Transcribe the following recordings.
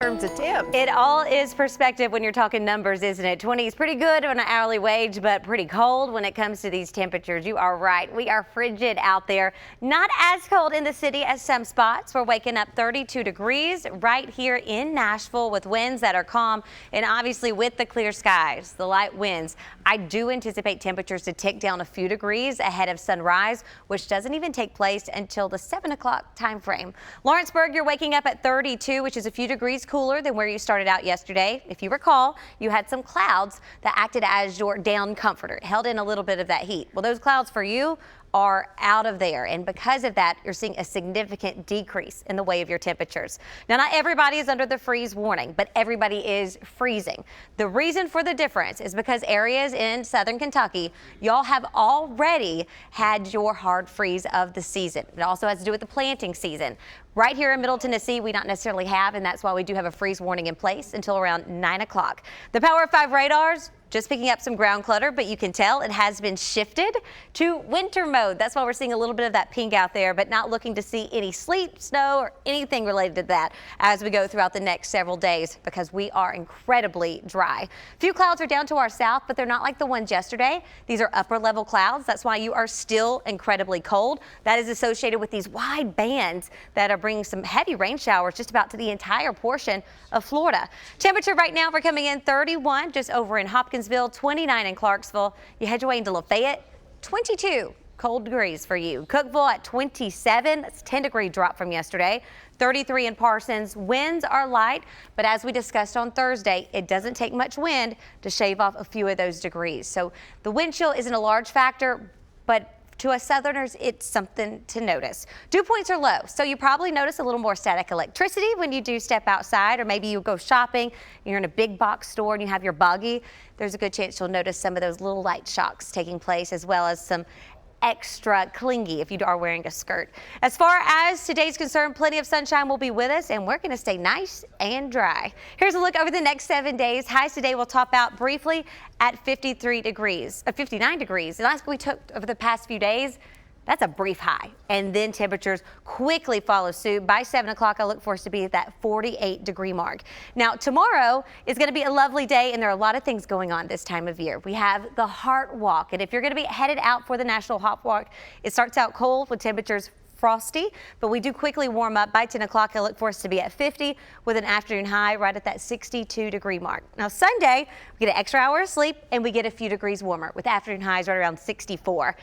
Terms of tips. It all is perspective when you're talking numbers, isn't it? 20 is pretty good on an hourly wage, but pretty cold when it comes to these temperatures. You are right. We are frigid out there. Not as cold in the city as some spots. We're waking up 32 degrees right here in Nashville with winds that are calm and obviously with the clear skies, the light winds. I do anticipate temperatures to tick down a few degrees ahead of sunrise, which doesn't even take place until the 7 o'clock time frame. Lawrenceburg, you're waking up at 32, which is a few degrees cooler than where you started out yesterday. If you recall, you had some clouds that acted as your down comforter. It held in a little bit of that heat. Well, those clouds for you are out of there, and because of that, you're seeing a significant decrease in the way of your temperatures. Now, not everybody is under the freeze warning, but everybody is freezing. The reason for the difference is because areas in southern Kentucky, y'all have already had your hard freeze of the season. It also has to do with the planting season. Right here in Middle Tennessee, we don't necessarily have, and that's why we do have a freeze warning in place until around 9 o'clock. The Power 5 radars just picking up some ground clutter, but you can tell it has been shifted to winter mode. That's why we're seeing a little bit of that pink out there, but not looking to see any sleet, snow, or anything related to that as we go throughout the next several days because we are incredibly dry. A few clouds are down to our south, but they're not like the ones yesterday. These are upper level clouds. That's why you are still incredibly cold. That is associated with these wide bands that are bringing some heavy rain showers just about to the entire portion of Florida. Temperature right now, we're coming in 31 just over in Hopkins, 29 in Clarksville. You head your way into Lafayette, 22 cold degrees for you. Cookeville at 27, that's a 10-degree drop from yesterday. 33 in Parsons. Winds are light, but as we discussed on Thursday, it doesn't take much wind to shave off a few of those degrees. So the wind chill isn't a large factor, but to us Southerners, it's something to notice. Dew points are low, so you probably notice a little more static electricity when you do step outside, or maybe you go shopping, you're in a big box store and you have your buggy. There's a good chance you'll notice some of those little light shocks taking place, as well as some extra clingy if you are wearing a skirt. As far as today's concerned, plenty of sunshine will be with us, and we're going to stay nice and dry. Here's a look over the next 7 days. Highs today will top out briefly at 59 degrees. The last we took over the past few days, that's a brief high, and then temperatures quickly follow suit. By 7 o'clock, I look for us to be at that 48-degree mark. Now, tomorrow is going to be a lovely day, and there are a lot of things going on this time of year. We have the Heart Walk, and if you're going to be headed out for the National Heart Walk, it starts out cold with temperatures frosty, but we do quickly warm up. By 10 o'clock, I look for us to be at 50 with an afternoon high right at that 62-degree mark. Now, Sunday, we get an extra hour of sleep, and we get a few degrees warmer with afternoon highs right around 64.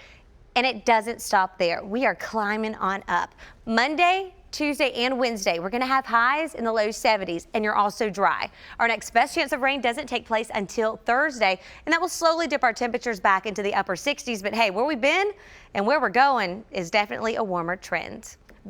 And it doesn't stop there. We are climbing on up. Monday, Tuesday, and Wednesday, we're going to have highs in the low 70s, and you're also dry. Our next best chance of rain doesn't take place until Thursday, and that will slowly dip our temperatures back into the upper 60s. But hey, where we've been and where we're going is definitely a warmer trend.